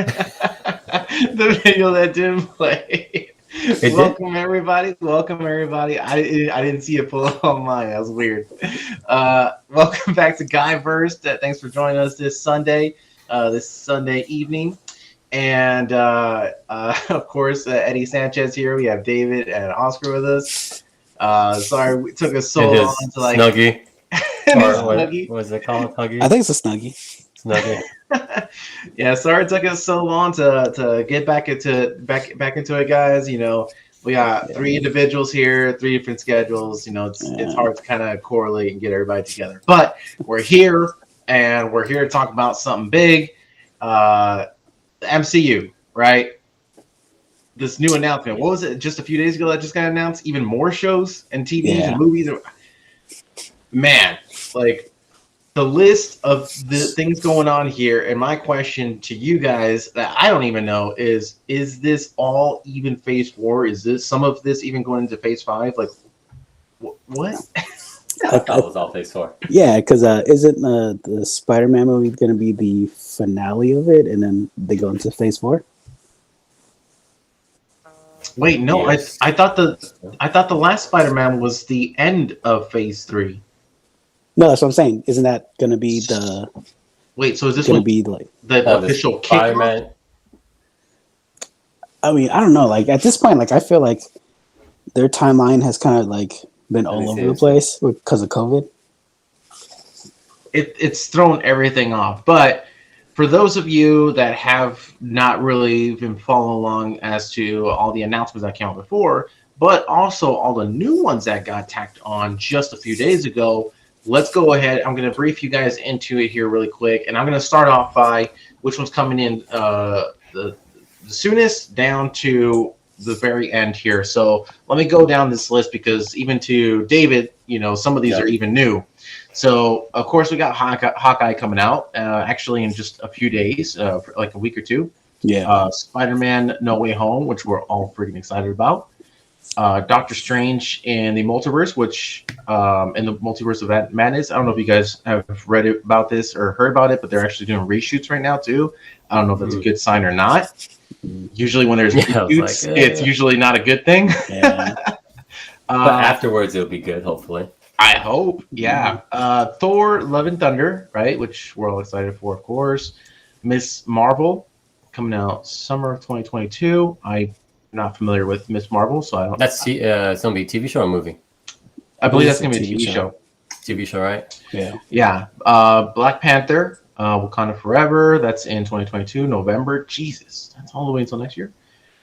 The video that didn't play. It did. Welcome everybody. Welcome everybody. I didn't see it pull up on mine. That was weird. Welcome back to Guyverse. Thanks for joining us this Sunday evening. And of course, Eddie Sanchez here. We have David and Oscar with us. Sorry, it took us so long to like Snuggie. Snuggie. What was it called? Huggy? I think it's a Snuggie. Snuggie. Yeah, sorry it took us so long to get back into it, guys. You know, we got three individuals here, three different schedules. You know, it's hard to kind of correlate and get everybody together. But we're here, and we're here to talk about something big. The MCU, right? This new announcement. What was it? Just a few days ago that just got announced. Even more shows and TVs and movies. Man, like the list of the things going on here. And my question to you guys that I don't even know is this all even Phase 4? Is this some of this even going into Phase 5? Like, what? I thought it was all Phase 4. Yeah, because isn't the Spider-Man movie going to be the finale of it, and then they go into Phase 4? Wait, no, Yes. I thought the last Spider-Man was the end of Phase 3. No, that's what I'm saying. Isn't that going to be the? Wait, so is this going one to be like the official kickoff? Spider-Man. I mean, I don't know. Like at this point, like I feel like their timeline has kind of like been all over the place because of COVID. It's thrown everything off. But for those of you that have not really been following along as to all the announcements that came out before, but also all the new ones that got tacked on just a few days ago, let's go ahead. I'm going to brief you guys into it here really quick. And I'm going to start off by which one's coming in the soonest down to the very end here. So let me go down this list because even to David, you know, some of these are even new. So, of course, we got Hawkeye coming out actually in just a few days, for like a week or two. Yeah. Spider-Man No Way Home, which we're all freaking excited about. Doctor Strange in the Multiverse, which in the Multiverse of Madness. I don't know if you guys have read about this or heard about it, but they're actually doing reshoots right now, too. I don't know if that's a good sign or not. Usually when there's reshoots, it's usually not a good thing. Yeah. But afterwards, it'll be good, hopefully. I hope, yeah. Thor: Love and Thunder, right? Which we're all excited for, of course. Miss Marvel coming out summer of 2022. I'm not familiar with Miss Marvel, so I don't. That's it's gonna be a TV show or movie. I believe that's gonna be a TV show. TV show, right? Yeah. Yeah. Black Panther, Wakanda Forever. That's in 2022, November. Jesus, that's all the way until next year.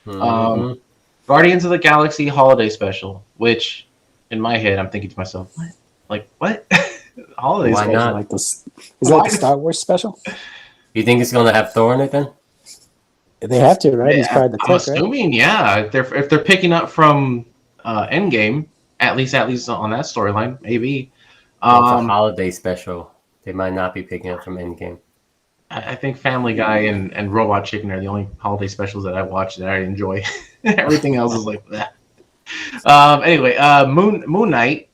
Mm-hmm. Guardians of the Galaxy Holiday Special, which in my head I'm thinking to myself, what? Like what? Holiday Why special? not? Like this, is that the Star Wars special? You think it's gonna have Thor in it then? They have to, right? He's part of the I'm click, right? assuming, yeah. If they're picking up from Endgame, at least on that storyline, maybe. It's a holiday special. They might not be picking up from Endgame. I think Family Guy and Robot Chicken are the only holiday specials that I watch that I enjoy. Everything else is like that. Anyway, Moon Knight.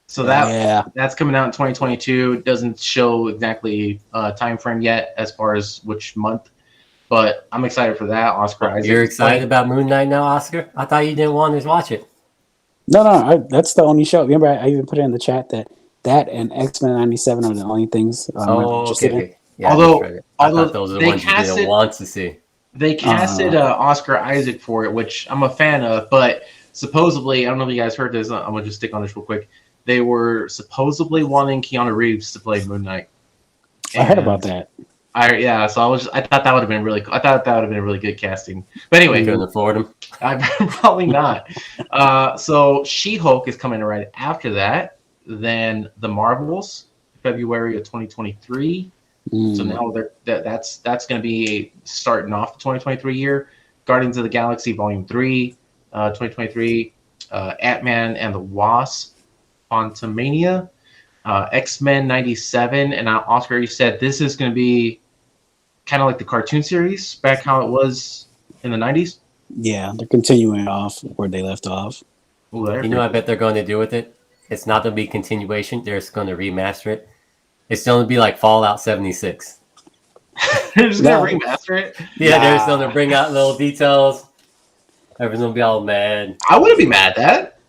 So that's coming out in 2022. It doesn't show exactly time frame yet as far as which month, but I'm excited for that. Oscar Isaac. You're excited about Moon Knight now, Oscar? I thought you didn't want to watch it. No, that's the only show. Remember, I even put it in the chat that and X-Men 97 are the only things I'm interested in. Yeah, although those are the ones you didn't want to see. They casted Oscar Isaac for it, which I'm a fan of, but supposedly, I don't know if you guys heard this, I'm going to just stick on this real quick. They were supposedly wanting Keanu Reeves to play Moon Knight. I heard about that. So I thought that would have been really cool. I thought that would have been a really good casting. But anyway, You couldn't afford him. probably not. So She-Hulk is coming right after that. Then The Marvels, February of 2023. So now that's going to be starting off the 2023 year. Guardians of the Galaxy Volume 3, 2023. Ant-Man and the Wasp, Quantumania. X-Men 97. And Oscar, you said this is going to be kind of like the cartoon series, back how it was in the 90s? Yeah, they're continuing off where they left off. Ooh, You know what I bet they're going to do with it? It's not going to be continuation. They're just going to remaster it. It's going to be like Fallout 76. They're just gonna remaster it. Yeah, they're just gonna bring out little details. Everyone's gonna be all mad. I wouldn't be mad at that.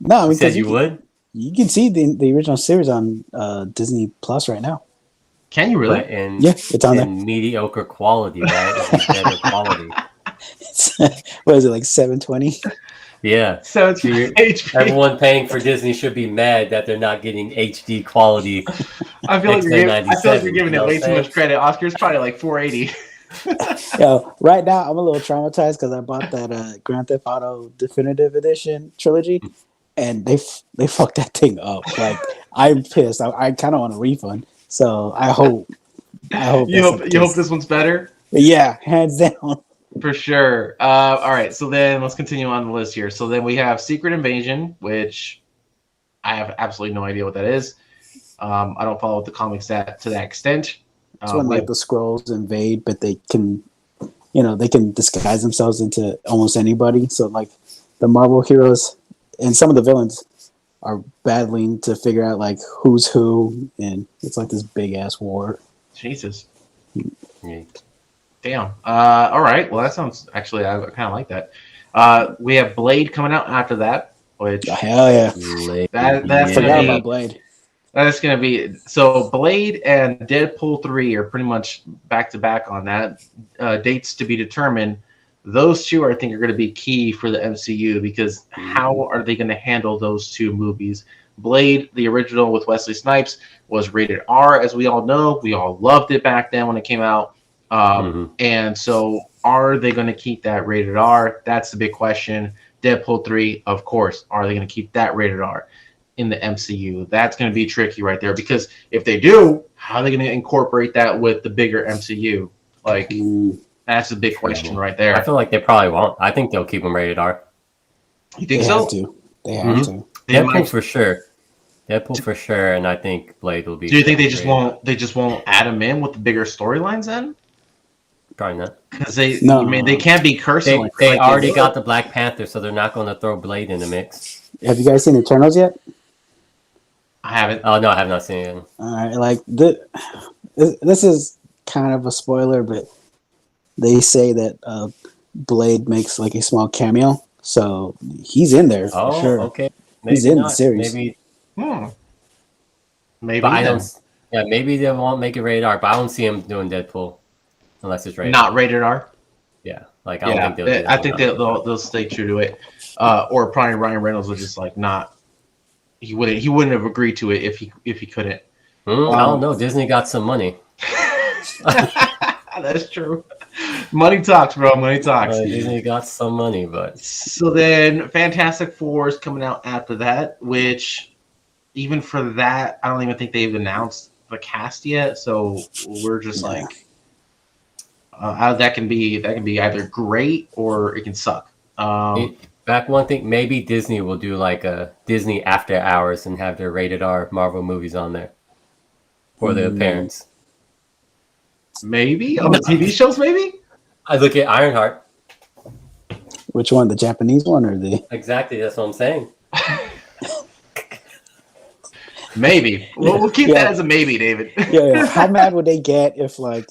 No, I mean, You said you would. You can see the original series on Disney Plus right now. Can you really? But in, Yeah, it's on there. Mediocre quality, right? It's better quality. What is it, like 720? Yeah. So it's HP. Everyone paying for Disney should be mad that they're not getting HD quality. I feel like you're giving it way too much credit. Oscar's probably like 480. Yo, right now I'm a little traumatized because I bought that Grand Theft Auto Definitive Edition trilogy, and they fucked that thing up. Like, I'm pissed. I kind of want a refund. So I hope. You hope this one's better. Yeah, hands down. For sure. All right, so then let's continue on the list here. So then we have Secret Invasion, which I have absolutely no idea what that is. I don't follow the comics to that extent. It's when like the Skrulls invade, but they can, they can disguise themselves into almost anybody. So like the Marvel heroes and some of the villains are battling to figure out like who's who, and it's like this big ass war. Jesus. Damn. All right. Well, that sounds actually I kind of like that. We have Blade coming out after that, which hell yeah. That's forgot about Blade. That's gonna be so. Blade and Deadpool 3 are pretty much back to back on that. Dates to be determined. Those two, I think, are going to be key for the MCU because how are they going to handle those two movies? Blade, the original with Wesley Snipes, was rated R, as we all know. We all loved it back then when it came out. And so are they going to keep that rated R? That's the big question. Deadpool 3, of course. Are they going to keep that rated R in the MCU? That's going to be tricky right there because if they do, how are they going to incorporate that with the bigger MCU? Like... That's a big question right there. I feel like they probably won't. I think they'll keep them rated R. You think so? They have to. Deadpool for sure. Deadpool for sure, and I think Blade will be. Do you think they just won't? They just won't add them in with the bigger storylines then? Probably not. Because they can't be cursing. They already got the Black Panther, so they're not going to throw Blade in the mix. Have you guys seen Eternals yet? I haven't. Oh no, I have not seen it. All right, like this is kind of a spoiler, but. They say that Blade makes like a small cameo, so he's in there for sure. Okay, maybe he's in the series. Maybe. Maybe. But I don't. Yeah, maybe they won't make it rated R, but I don't see him doing Deadpool unless it's rated. Not rated R. Yeah, like I don't think they'll. I think they'll stay true to it, or probably Ryan Reynolds was just like not. He wouldn't have agreed to it if he couldn't. I don't know. Disney got some money. That's true. Money talks, bro. Money talks. Disney got some money, but so then Fantastic Four is coming out after that, which even for that, I don't even think they've announced the cast yet. So we're just like, that can be either great or it can suck. Back one thing, maybe Disney will do like a Disney After Hours and have their rated R Marvel movies on there for their appearance. Maybe on the TV shows, maybe. I look at Ironheart. Which one, the Japanese one or the? Exactly, that's what I'm saying. Maybe we'll keep that as a maybe, David. Yeah. How mad would they get if like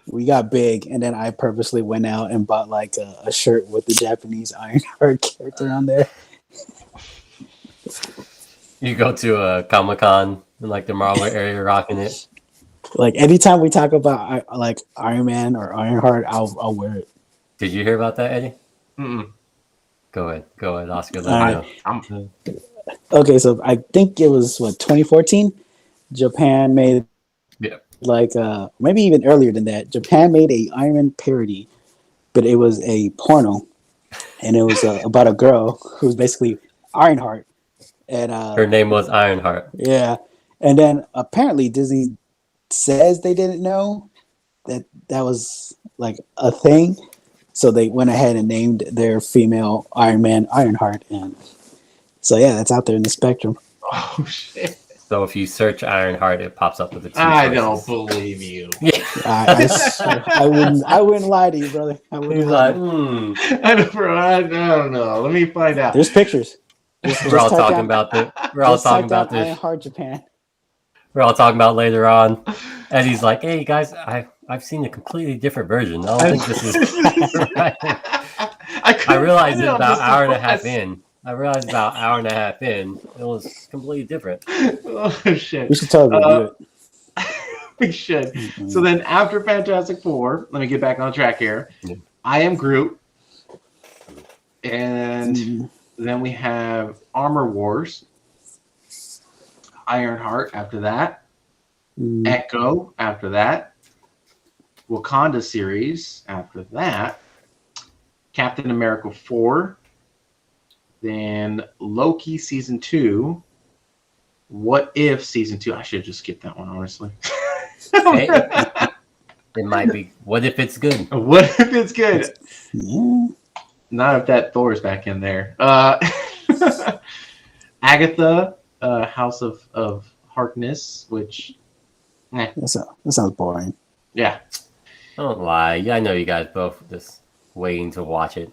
we got big and then I purposely went out and bought like a shirt with the Japanese Ironheart character on there? You go to a Comic-Con in like the Marvel area, rocking it. Like anytime we talk about like Iron Man or Ironheart, I'll wear it. Did you hear about that, Eddie? Go ahead, Oscar. Let me know. Okay, so I think it was 2014. Japan made like maybe even earlier than that. Japan made a Iron Man parody, but it was a porno, and it was about a girl who was basically Ironheart, and her name was Ironheart. Yeah, and then apparently Disney says they didn't know that was like a thing, so they went ahead and named their female Iron Man Ironheart, and so yeah, that's out there in the spectrum. Oh shit! So if you search Ironheart, it pops up with the two I choices. don't believe you. Yeah. I wouldn't lie to you, brother. He's like, I don't know. Let me find out. There's pictures. We're all talking about this. Ironheart Japan. We're all talking about later on. And he's like, hey guys, I I've seen a completely different version. I don't think this is right. I realized it's about an hour and a half in. It was completely different. Oh shit! We should totally review it. We should. So then, after Fantastic Four, let me get back on track here. Yeah. I Am Groot, and then we have Armor Wars, Ironheart after that, Echo after that, Wakanda series after that, Captain America 4, then Loki season 2, What If season 2. I should have just skipped that one, honestly. Hey, it might be. What if it's good? What if it's good? Yeah. Not if that Thor is back in there. Agatha, House of Harkness, which That sounds boring. yeah. Don't lie. Yeah, I know you guys both just waiting to watch it.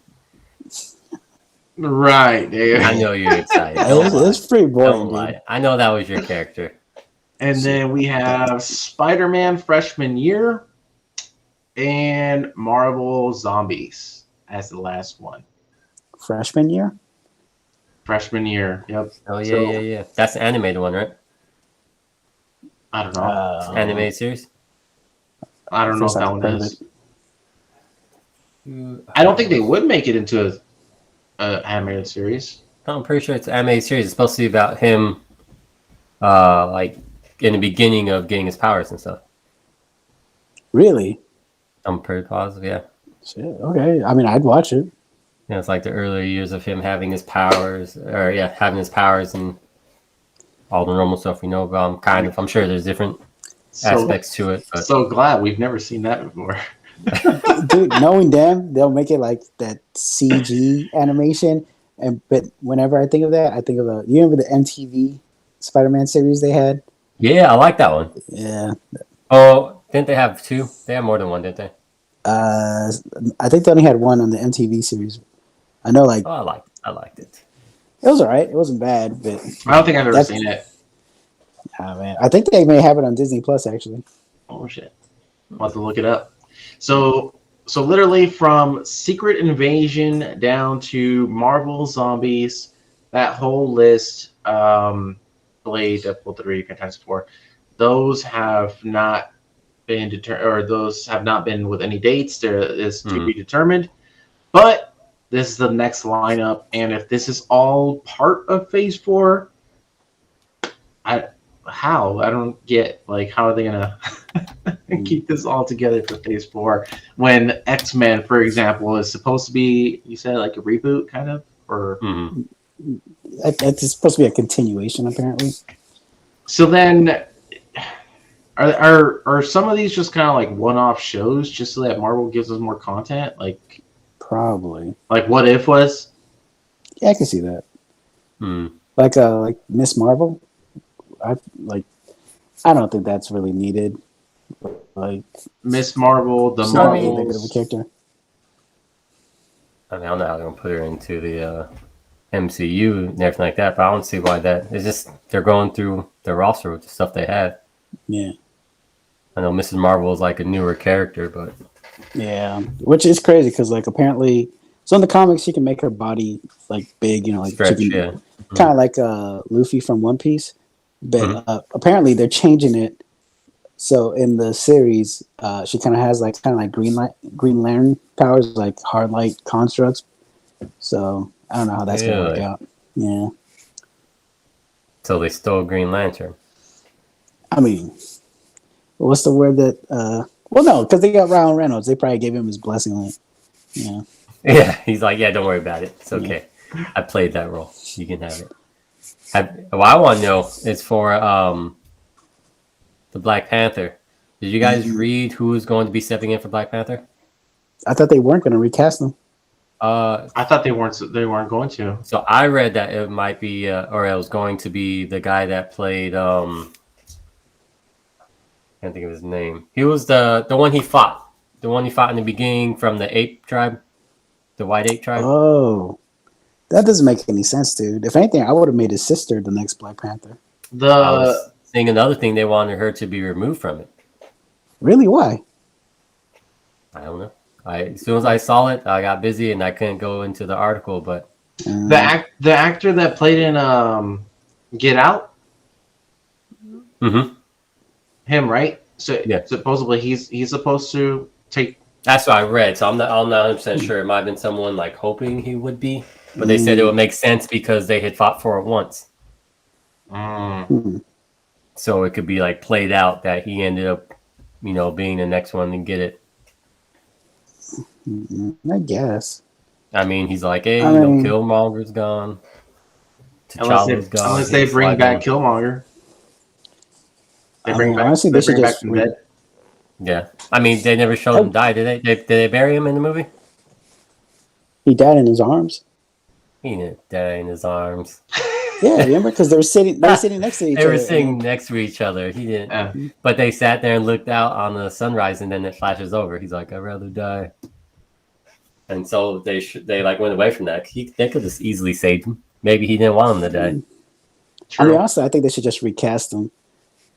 Right, Dave. I know you're excited. It's pretty boring, Don't lie. I know that was your character. And then we have Spider-Man freshman year and Marvel Zombies as the last one. Freshman year? Freshman year. Yep. Oh yeah. That's the animated one, right? I don't know. Animated series. I don't know if that one is. I don't think they would make it into a animated series. I'm pretty sure it's an animated series. It's supposed to be about him, like in the beginning of getting his powers and stuff. Really? I'm pretty positive. Yeah. Shit. Okay. I mean, I'd watch it. Yeah, it's like the earlier years of him having his powers, and all the normal stuff we know about him. I'm sure there's different aspects to it. But. So glad we've never seen that before. Dude, knowing them, they'll make it like that CG animation. But whenever I think of that, I think of you remember the MTV Spider-Man series they had? Yeah, I like that one. Yeah. Oh, didn't they have two? They had more than one, didn't they? I think they only had one on the MTV series. I know, like. Oh, I liked it. It was alright. It wasn't bad, but I don't think I've ever seen it. Oh man, I think they may have it on Disney Plus actually. Oh shit! I'll have to look it up. So literally from Secret Invasion down to Marvel Zombies, that whole list, Blade, Deadpool 3, Fantastic Four, those have not been those have not been with any dates. There is to be determined. But this is the next lineup, and if this is all part of Phase 4, I don't get, like, how are they gonna keep this all together for Phase 4 when X-Men, for example, is supposed to be, you said, like a reboot kind of, or it's supposed to be a continuation apparently. So then are some of these just kind of like one-off shows just so that Marvel gives us more content, like probably like What If was? Yeah, I can see that. Like Miss Marvel. I don't think that's really needed. Like Miss Marvel, the Marvel, big of a character. I mean, I don't know how they're gonna put her into the MCU and everything like that, but I don't see why that. It's just they're going through their roster with the stuff they have. Yeah, I know Mrs. Marvel is like a newer character, but yeah, which is crazy because like apparently, so in the comics she can make her body like big, like stretch, kind of like Luffy from One Piece. But apparently they're changing it. So in the series, she kind of has like Green Lantern powers, like hard light constructs. So I don't know how that's gonna work out. Yeah. So they stole Green Lantern. I mean, what's the word that? Well, no, because they got Ryan Reynolds. They probably gave him his blessing on it. Yeah. Yeah, he's like, yeah, don't worry about it. It's okay. Yeah. I played that role. You can have it. What I want to know is for the Black Panther. Did you guys read who is going to be stepping in for Black Panther? I thought they weren't going to recast them. I thought they weren't going to. So I read that it might be, or it was going to be the guy that played. I can't think of his name. He was the one he fought. The one he fought in the beginning from the ape tribe, the white ape tribe. Oh. That doesn't make any sense, dude. If anything, I would have made his sister the next Black Panther. I was seeing another thing, they wanted her to be removed from it. Really? Why? I don't know. As soon as I saw it, I got busy and I couldn't go into the article. But the actor that played in Get Out, him, right? So yeah, supposedly he's supposed to take. that's what I read. So I'm not 100% sure. It might have been someone like hoping he would be, but they said it would make sense because they had fought for it once. So it could be like played out that he ended up, being the next one to get it. I guess. I mean, he's like, hey, Killmonger's gone. T'Challa's gone. Unless they bring back Killmonger. Honestly, they should just back from dead. Yeah, I mean, they never showed him die, did they? Did they bury him in the movie? He died in his arms. He didn't die in his arms. Yeah, remember? Because they were sitting next to each other. They were sitting next to each other. He didn't. But they sat there and looked out on the sunrise, and then it flashes over. He's like, I'd rather die. And so they like went away from that. They could just easily saved him. Maybe he didn't want him to die. True. I mean, honestly, I think they should just recast him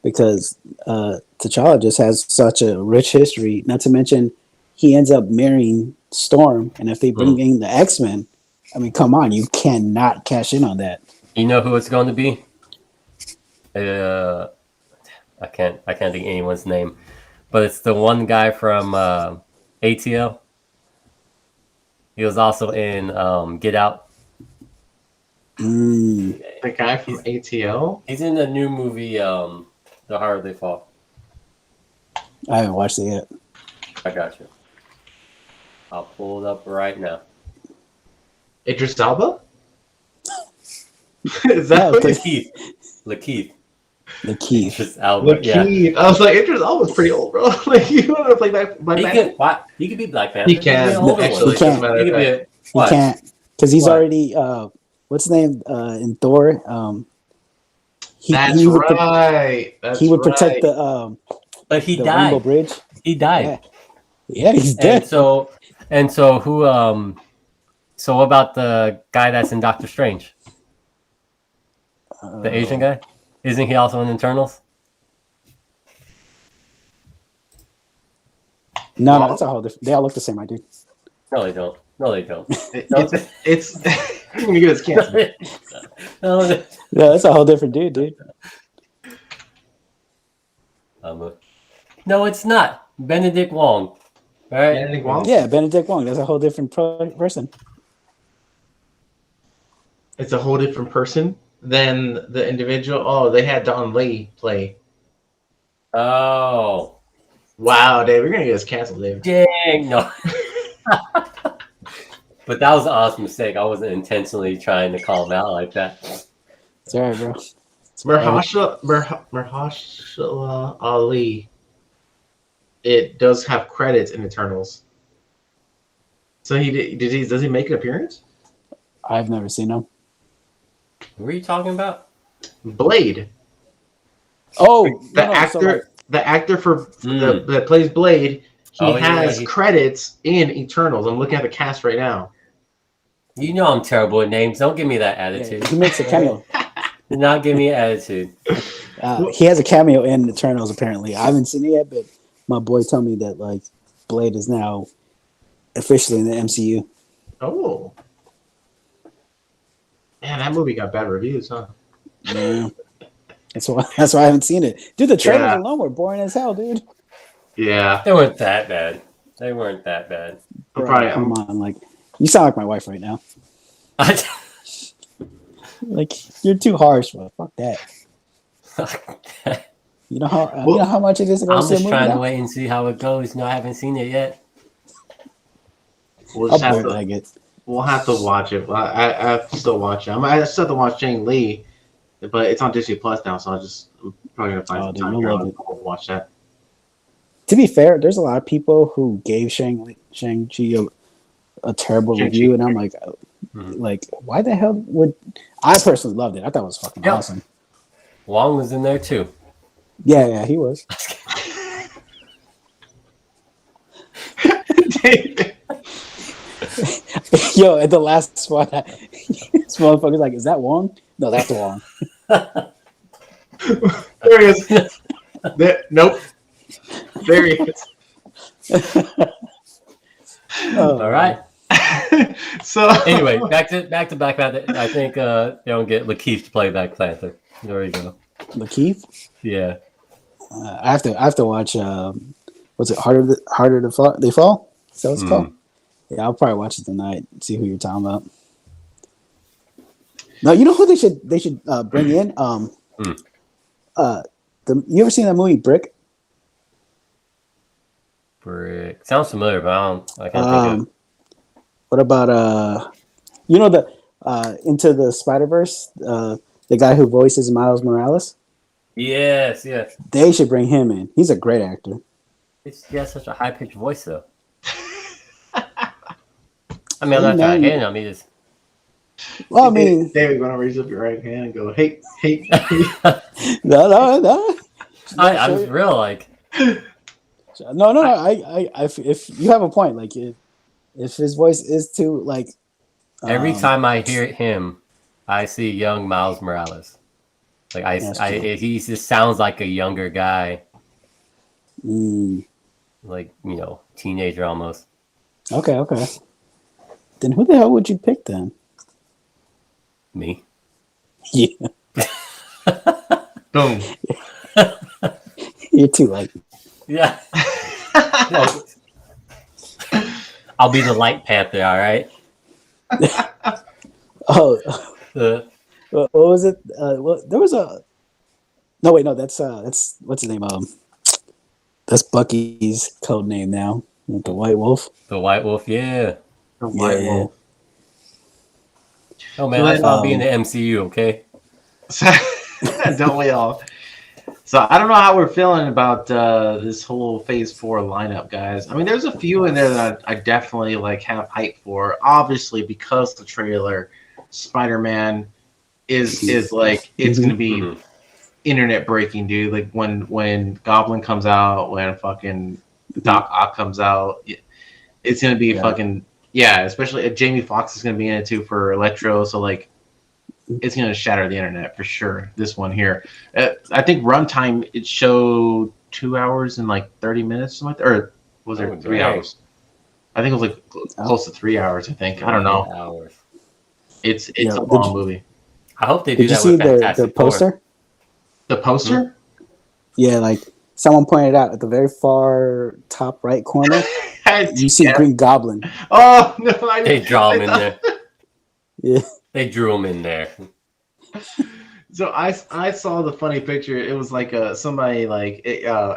because T'Challa just has such a rich history. Not to mention, he ends up marrying Storm, and if they bring in the X-Men, I mean, come on, you cannot cash in on that. You know who it's going to be? I can't think of anyone's name, but it's the one guy from ATL. He was also in Get Out. The guy from ATL? He's in the new movie, The Harder They Fall. I haven't watched it yet. I got you. I'll pull it up right now. Idris Elba? Is that what Lakeith. Idris Elba. Yeah. I was like, Idris Elba's pretty old, bro. Like, you want to play Black Panther? He could be Black Panther. He can. He can't. Because he's already, what's his name in Thor? That's right. He would protect the but he the died. Rainbow Bridge. He died. Yeah, he's dead. And so who so what about the guy that's in Doctor Strange? The Asian guy? Isn't he also in Eternals? No, that's a whole different. They all look the same, my dude. No, they don't. It's I'm gonna give us cancer. No, that's a whole different dude. No, it's not. Benedict Wong. Right? Benedict Wong? Yeah, Benedict Wong. That's a whole different person. It's a whole different person than the individual. Oh, they had Don Lee play. Oh. Wow, Dave, you're gonna get us canceled, Dave. Dang, no. But that was an awesome mistake. I wasn't intentionally trying to call him out like that. It's all right, bro. Mahershala Ali. It does have credits in Eternals. So does he make an appearance? I've never seen him. What are you talking about? Blade. Oh, the actor for that plays Blade. He has credits in Eternals. I'm looking at the cast right now. You know I'm terrible at names. Don't give me that attitude. Yeah, he makes a cameo. Do not give me an attitude. He has a cameo in Eternals, apparently. I haven't seen it yet, but my boy told me that like Blade is now officially in the MCU. Oh. Man, that movie got bad reviews, huh? Yeah. That's why I haven't seen it. Dude, the trailers alone were boring as hell, dude. Yeah. They weren't that bad. Bro, come on, like you sound like my wife right now. Like you're too harsh, bro. Fuck that. You know how much it is to go I'm see a just movie trying now? to wait and see how it goes. No, I haven't seen it yet. We'll have to watch it. I still watch it. I still have to watch Shang Li, but it's on Disney Plus now, so I'm probably gonna find some time here to watch that. To be fair, there's a lot of people who gave Shang-Chi a terrible review, and I'm like, why the hell would I personally loved it? I thought it was fucking awesome. Wong was in there too. Yeah, he was. Yo, at the last spot, this motherfucker's like, "Is that Wong?" No, that's Wong. There he is. Nope. There he is. So anyway, back to Black Panther. I think they don't get Lakeith to play Black Panther. There you go. Lakeith. Yeah. I have to watch. What's it? Harder to fall. They fall. So it's called. Yeah, I'll probably watch it tonight. See who you're talking about. No, you know who they should bring in. You ever seen that movie Brick? Brick sounds familiar, but I can't think of it. What about you know the Into the Spider-Verse, the guy who voices Miles Morales? Yes. They should bring him in. He's a great actor. He has such a high pitched voice, though. I mean, I'm not trying to hate him. I mean, it's. Well, I mean, David, you want to raise up your right hand and go, hey. No. I was real like. No. I if you have a point, like if his voice is too like. Every time I hear him, I see young Miles Morales. Like he just sounds like a younger guy. Like, teenager almost. Okay. Then who the hell would you pick then? Me. Yeah. Boom. You're too like. Yeah. I'll be the Light Panther, all right? Oh. What was it? There was a. No, wait, no. That's what's his name? That's Bucky's code name now. The White Wolf. The White Wolf, yeah. The White Wolf. Oh man, I thought being the MCU, okay? Don't we all? So I don't know how we're feeling about this whole Phase 4 lineup, guys. I mean, there's a few in there that I definitely have hype for. Obviously, because the trailer, Spider-Man is like it's gonna be internet breaking, dude. Like when Goblin comes out, when fucking Doc Ock comes out, it's gonna be fucking especially Jamie Foxx is gonna be in it too for Electro. So like, it's gonna shatter the internet for sure. This one here, I think runtime it showed 2 hours and like 30 minutes, something like that, or was it 3 hours? I think it was like close to 3 hours. I think I don't know. Hours. It's a long movie. I hope they do that with Fantastic the poster? Four. The poster? Yeah, like someone pointed out at the very far top right corner, you see Green Goblin. Oh no! They draw him in there. Yeah, they drew him in there. So I saw the funny picture. It was like somebody like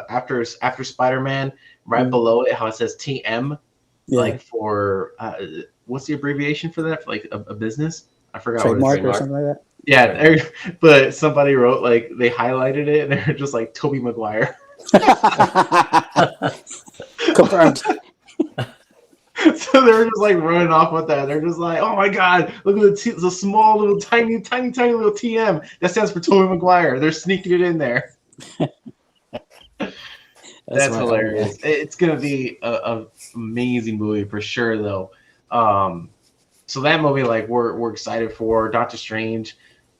after Spider-Man, right below it, how it says TM, like for what's the abbreviation for that? For like a business? I forgot. Trademark or something like that. Yeah, but somebody wrote like they highlighted it and they're just like Tobey Maguire. Confirmed. So they're just like running off with that. They're just like, oh my god, look at the small little tiny little TM that stands for Tobey Maguire. They're sneaking it in there. That's hilarious. It's gonna be a amazing movie for sure, though. So that movie, like, we're excited for. Doctor Strange,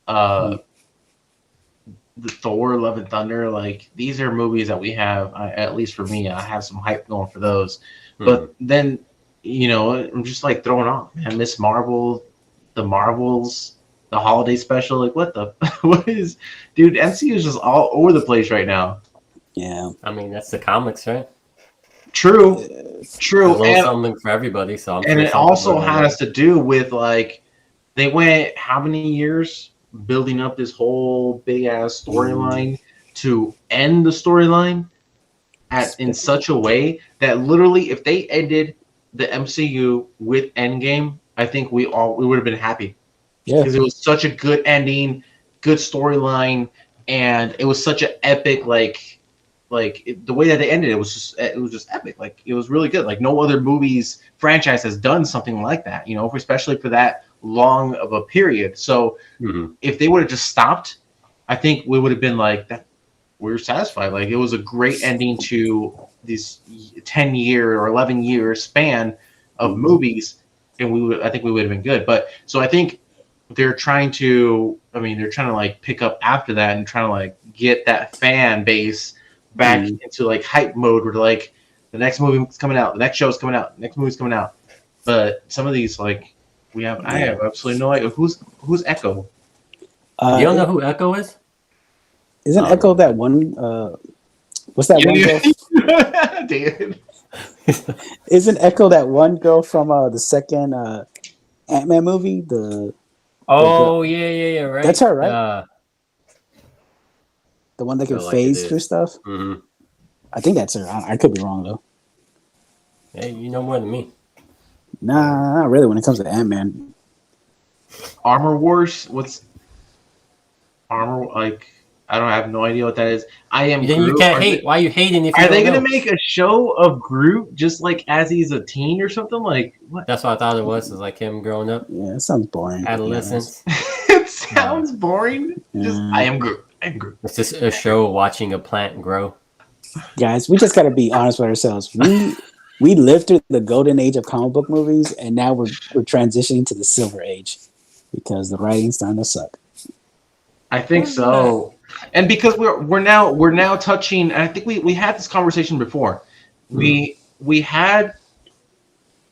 the Thor, Love and Thunder. Like, these are movies that we have. At least for me, I have some hype going for those. But then, I'm just like throwing off. Man, Miss Marvel, the Marvels, the holiday special. Like, what is, dude? MCU is just all over the place right now. Yeah, I mean that's the comics, right? True. And something for everybody. So it also has to do with like they went how many years building up this whole big ass storyline to end the storyline in such a way that literally if they ended the MCU with Endgame, I think we would have been happy. Yeah, because it was such a good ending, good storyline, and it was such an epic the way that they ended it was just epic. Like it was really good. Like no other movies franchise has done something like that, especially for that long of a period. So if they would have just stopped, I think we would have been like that. We're satisfied. Like it was a great ending to this 10-year or 11-year span of movies, and I think we would have been good. But so I think they're trying to like pick up after that and trying to like get that fan base back into like hype mode where like the next movie's coming out, the next show's coming out, the next movie's coming out. But some of these like I have absolutely no idea who's Echo. You don't know who Echo is? Isn't Echo that one? What's that one girl? David. Isn't Echo that one girl from the second Ant-Man movie? The yeah, right. That's her, right? The one that can phase through stuff. Mm-hmm. I think that's her. I could be wrong though. Hey, you know more than me. Nah, not really. When it comes to Ant-Man, Armor Wars. What's Armor like? I have no idea what that is. I am. Then Groot. You can't hate. Why are you hating? Are they gonna make a show of Groot just like as he's a teen or something? Like what? That's what I thought it was. Is like him growing up. Yeah, it sounds boring. Adolescence. It sounds boring. Just I am Groot. I'm Groot. It's just a show watching a plant grow. Guys, we just gotta be honest with ourselves. We lived through the golden age of comic book movies, and now we're transitioning to the silver age because the writing's starting to suck. I think so. And because we're now touching, and I think we had this conversation before. We had,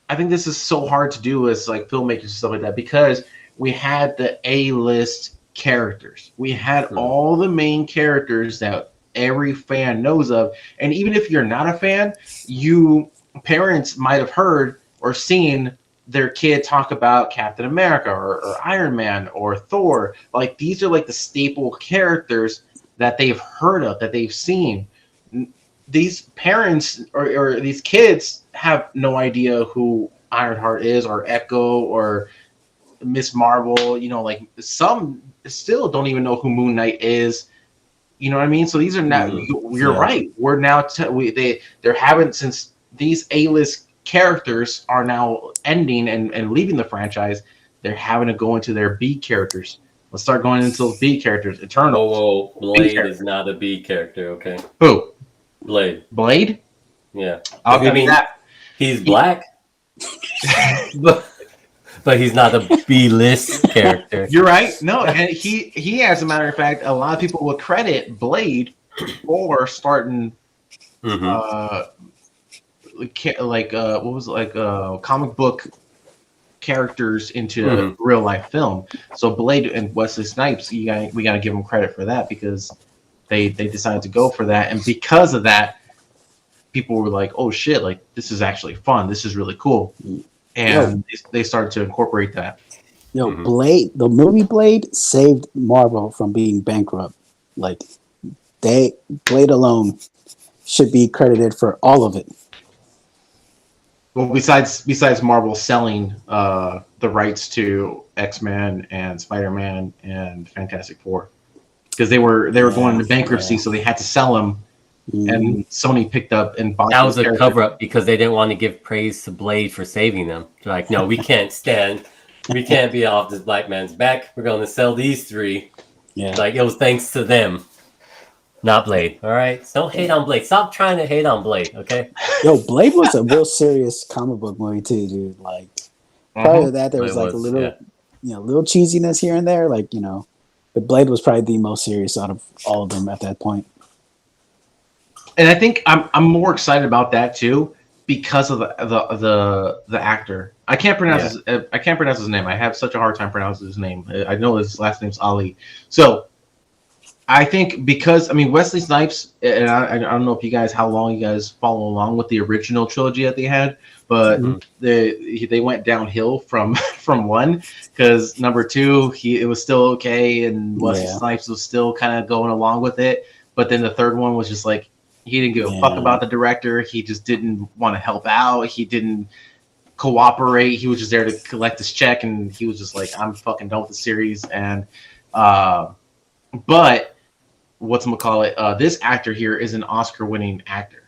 I think this is so hard to do as like filmmakers and stuff like that because we had the A-list characters. We had all the main characters that every fan knows of, and even if you're not a fan, parents might have heard or seen their kid talk about Captain America or Iron Man or Thor. Like these are like the staple characters that they've heard of, that they've seen. These parents or these kids have no idea who Ironheart is or Echo or Miss Marvel. You know, like some still don't even know who Moon Knight is. You know what I mean? So these are not. You're right. We're now they're having, since these A-list characters are now ending and leaving the franchise, they're having to go into their B characters. Let's start going into those B characters. Eternal. Oh, Blade is not a B character, okay? Who? Blade. Blade? Yeah. I'll give you that. He's black, but he's not a B-list character. You're right. No, and he, as a matter of fact, a lot of people will credit Blade for starting comic book characters into real life film. So Blade and Wesley Snipes, we gotta give them credit for that because they decided to go for that, and because of that, people were like, "Oh shit! Like this is actually fun. This is really cool," and they started to incorporate that. Blade, the movie Blade, saved Marvel from being bankrupt. Like Blade alone should be credited for all of it. Well, besides Marvel selling the rights to X-Men and Spider-Man and Fantastic Four, because they were going into bankruptcy, so they had to sell them, and Sony picked up and bought. That was a cover-up because they didn't want to give praise to Blade for saving them. They're like, no, we can't be off this black man's back. We're going to sell these three. Yeah, like it was thanks to them. Not Blade, all right? So don't hate on Blade. Stop trying to hate on Blade, okay? Blade was a real serious comic book movie too, dude. Like, prior to that, there was like a little, little cheesiness here and there, like but Blade was probably the most serious out of all of them at that point. And I think I'm more excited about that too because of the actor. I can't pronounce his name. I have such a hard time pronouncing his name. I know his last name's Ali. So I think because Wesley Snipes, and I don't know if how long you guys follow along with the original trilogy that they had, but they went downhill from one, because number two it was still okay, and Wesley Snipes was still kind of going along with it, but then the third one was just like he didn't give a fuck about the director. He just didn't want to help out. He didn't cooperate. He was just there to collect his check, and he was just like, I'm fucking done with the series. And but whatchamacallit, this actor here is an Oscar-winning actor.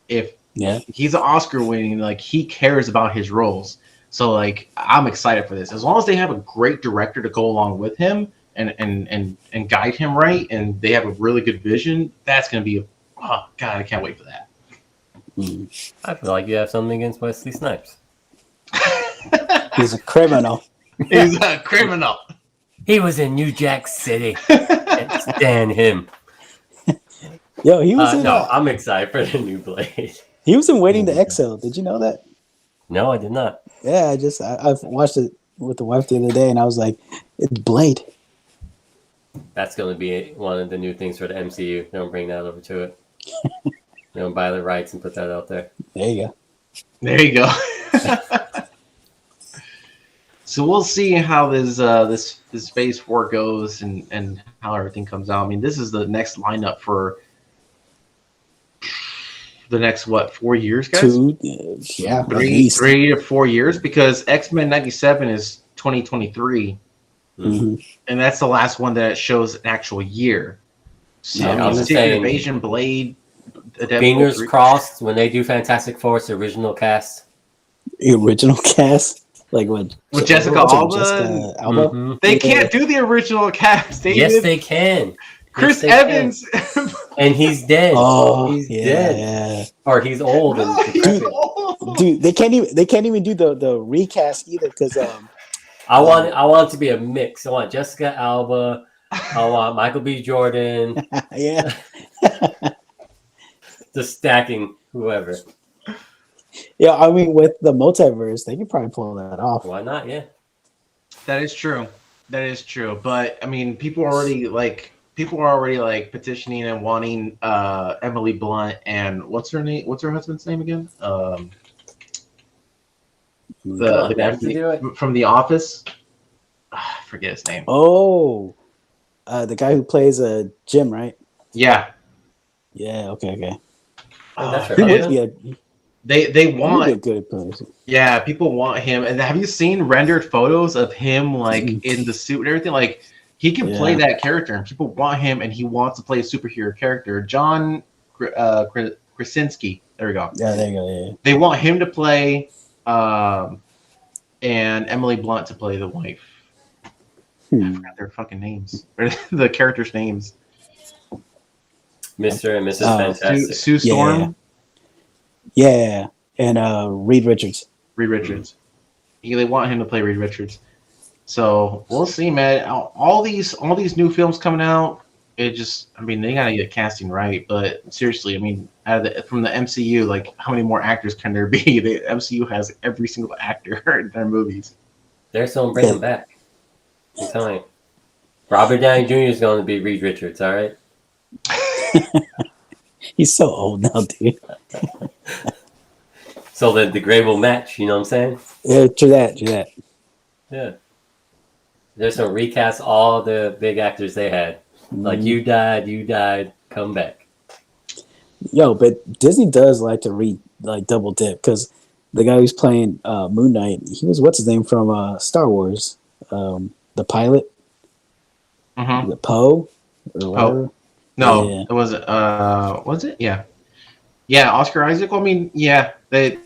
If he's an Oscar-winning, like he cares about his roles. So like I'm excited for this. As long as they have a great director to go along with him and guide him right, and they have a really good vision, that's gonna be oh god, I can't wait for that. I feel like you have something against Wesley Snipes. He's a criminal. He's a criminal. He was in New Jack City. Can't stand him. Yo, he was in. I'm excited for the new Blade. He was in Waiting to Exhale. Did you know that? No, I did not. Yeah, I've watched it with the wife the other day, and I was like, "It's Blade." That's going to be one of the new things for the MCU. Don't bring that over to it. Don't buy the rights and put that out there. There you go. There you go. So we'll see how this Phase 4 goes and how everything comes out. I mean, this is the next lineup for the next 4 years, guys? 2, yeah, three to 4 years, because X-Men 97 is 2023, and that's the last one that shows an actual year. So Yeah, I'm just Secret saying, Invasion, Blade, fingers crossed when they do Fantastic Four, it's the original cast. The original cast, like what? With Jessica Alba. Jessica Alba. Mm-hmm. They can't do the original cast. Yes, they can. Chris Yes, they Evans. can. And he's dead. Oh, he's yeah, dead. yeah. Or he's old. No, And he's old. Dude, they can't even do the recast either, because I want it to be a mix. I want Jessica Alba. I want Michael B. Jordan. yeah. Just stacking whoever. Yeah, I mean, with the multiverse, they could probably pull that off. Why not? Yeah. That is true. That is true. But I mean, people are already like petitioning and wanting Emily Blunt and what's her name? What's her husband's name again? The guy from The Office. I forget his name. Oh, the guy who plays Jim, right? Yeah. Yeah. Okay. Oh, that's He right. would be a They want a good person. Yeah, people want him. And have you seen rendered photos of him like in the suit and everything? Like he can play that character, and people want him, and he wants to play a superhero character. John Krasinski. There we go. Yeah, there you go. Yeah. They want him to play, and Emily Blunt to play the wife. I forgot their fucking names. Or the characters' names. Mr. and Mrs. Fantastic. Sue Storm. Yeah. And Reed Richards. Reed Richards. They want him to play Reed Richards. So we'll see, man. All these new films coming out. It just, I mean, they gotta get casting right. But seriously, I mean, from the MCU, like, how many more actors can there be? The MCU has every single actor in their movies. They're still bringing them back. I'm telling you. Robert Downey Jr. is going to be Reed Richards. All right. He's so old now, dude. So the grade will match. You know what I'm saying? Yeah, true that. Yeah. There's some recast all the big actors they had. Like you died, come back. Yo, but Disney does like to double dip, because the guy who's playing Moon Knight, he was what's his name from Star Wars, the pilot, the Poe or whatever. No, it wasn't. Was it? Yeah. Oscar Isaac. Well, I mean, yeah, he's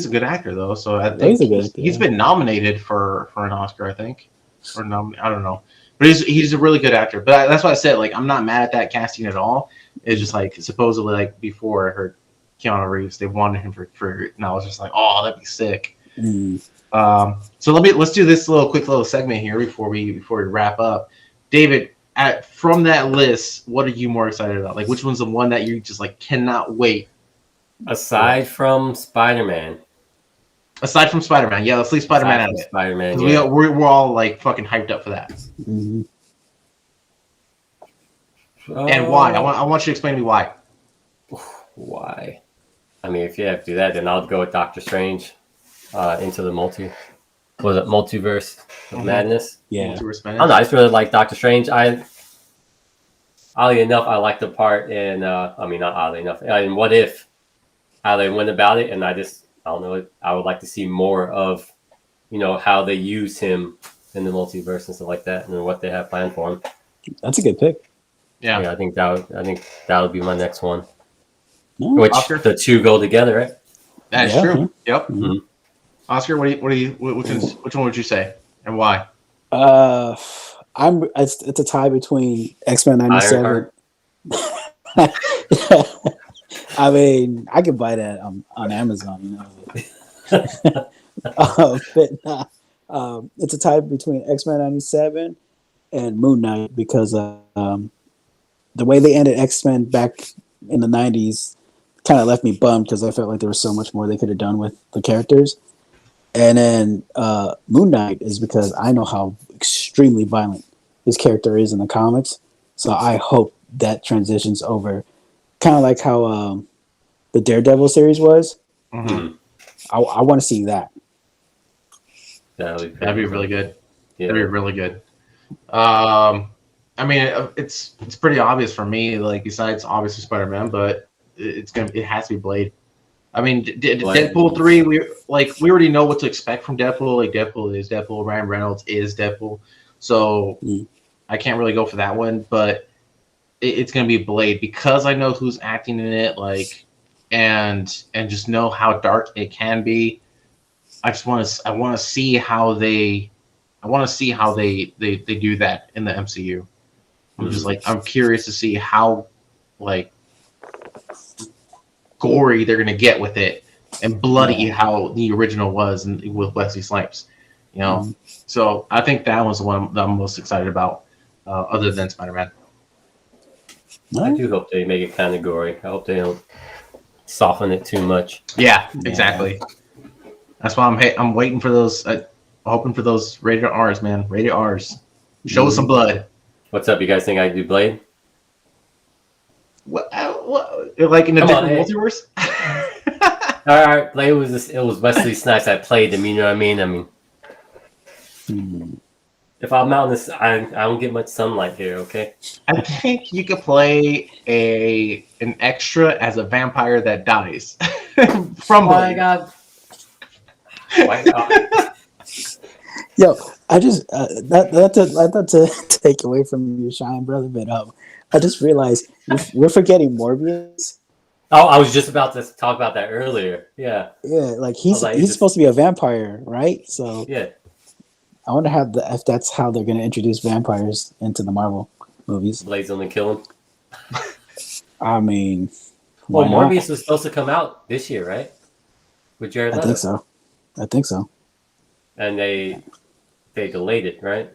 a good actor though, so I think he's been nominated for an Oscar, I think, or I don't know, but he's a really good actor. But that's why I said, like, I'm not mad at that casting at all. It's just like, supposedly, like, before I heard Keanu Reeves, they wanted him for and I was just like, oh, that'd be sick. So let's do this quick little segment here before we wrap up. David, from that list, what are you more excited about? Like, which one's the one that you just like cannot wait? Aside from Spider-Man. Yeah, let's leave Spider-Man out of it. Spider-Man, we're all like fucking hyped up for that. And why? I want you to explain to me why. Why? I mean, if you have to do that, then I'll go with Doctor Strange, into the multiverse of madness. Yeah. I don't know. I just really like Doctor Strange. Oddly enough, I like the part in. I mean, not oddly enough. In What If, how they went about it, and I don't know. I would like to see more of, how they use him in the multiverse and stuff like that, and what they have planned for him. That's a good pick. Yeah, I think that would be my next one. Oh, which Oscar? The two go together, right? That's true. Yep. Mm-hmm. Oscar, which one would you say, and why? It's a tie between X-Men 97. I mean, I could buy that on Amazon, but it's a tie between X-Men 97 and Moon Knight, because the way they ended X-Men back in the 90s kind of left me bummed, because I felt like there was so much more they could have done with the characters. And then Moon Knight is because I know how extremely violent his character is in the comics. So I hope that transitions over, kind of like how the Daredevil series was. Mm-hmm. I want to see that. That'd be really good. Yeah. That'd be really good. I mean, it's pretty obvious for me. Like, besides obviously Spider-Man, but it has to be Blade. I mean, Deadpool 3. We already know what to expect from Deadpool. Like, Deadpool is Deadpool. Ryan Reynolds is Deadpool. So I can't really go for that one. But it's gonna be Blade because I know who's acting in it. Like, and just know how dark it can be. I want to see how they do that in the MCU. I'm just like, I'm curious to see how like gory they're gonna get with it and bloody how the original was with Wesley Snipes. You know, so I think that was the one that I'm most excited about, other than Spider-Man. I do hope they make it kind of gory. I hope they don't soften it too much. Yeah, exactly. That's why I'm waiting for those. Hoping for those rated R's, man. Rated R's. Show us some blood. What's up? You guys think I do Blade? What like in a different multiverse? All right, Blade was it was Wesley Snipes that played him. You know what I mean? I mean, if I'm out in this, I don't get much sunlight here. Okay. I think you could play an extra as a vampire that dies from Blade. My God. My God. Yo, I just not to take away from your shine, brother, but I just realized we're forgetting Morbius. Oh, I was just about to talk about that earlier. Yeah. Yeah, like he's supposed to be a vampire, right? So yeah, I wonder if that's how they're going to introduce vampires into the Marvel movies. Blade's only killing. I mean, well, Morbius was supposed to come out this year, right? With Jared Leto. I think so. And they delayed it, right?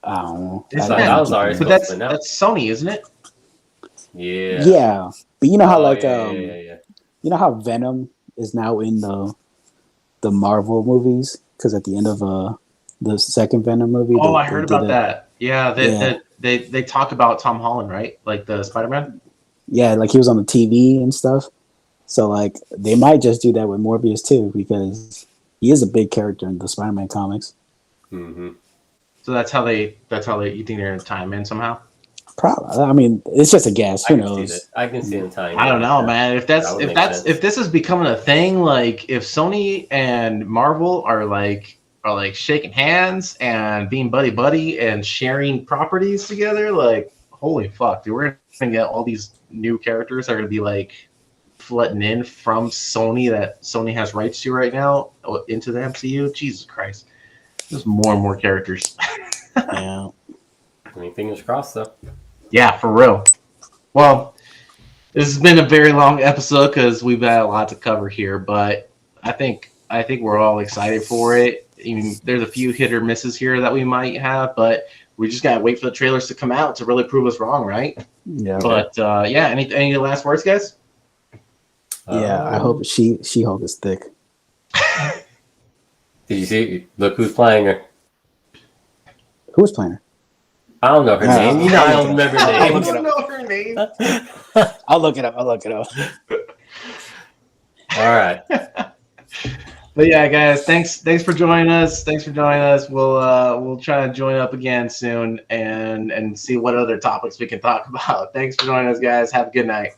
I don't know. But that's Sony, isn't it? Yeah. Yeah, but you know how yeah. You know how Venom is now in the Marvel movies because at the end of the second Venom movie. I heard about that. Yeah, they talk about Tom Holland, right? Like the Spider-Man. Yeah, like he was on the TV and stuff. So like they might just do that with Morbius too because he is a big character in the Spider-Man comics. Mm-hmm. So that's how you think they're gonna tie him in somehow? Probably. I mean, it's just a guess. Who knows? I can see them tying. I don't know, man. If this is becoming a thing, like if Sony and Marvel are like shaking hands and being buddy and sharing properties together, like holy fuck, dude, we're gonna get all these new characters that are gonna be like flooding in from Sony that Sony has rights to right now into the MCU. Jesus Christ. There's more and more characters. Yeah. I mean, fingers crossed, though. Yeah, for real. Well, this has been a very long episode because we've got a lot to cover here, but I think we're all excited for it. I mean, there's a few hit or misses here that we might have, but we just gotta wait for the trailers to come out to really prove us wrong, right? Yeah. But yeah, any last words, guys? Yeah, I hope She-Hulk is thick. Did you see? Look who's playing her. Who's playing her? I don't know her name. You know, I don't remember her name. I don't know her name. I'll look it up. All right. But yeah, guys, thanks for joining us. We'll try to join up again soon and see what other topics we can talk about. Thanks for joining us, guys. Have a good night.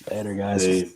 Later, guys. Peace.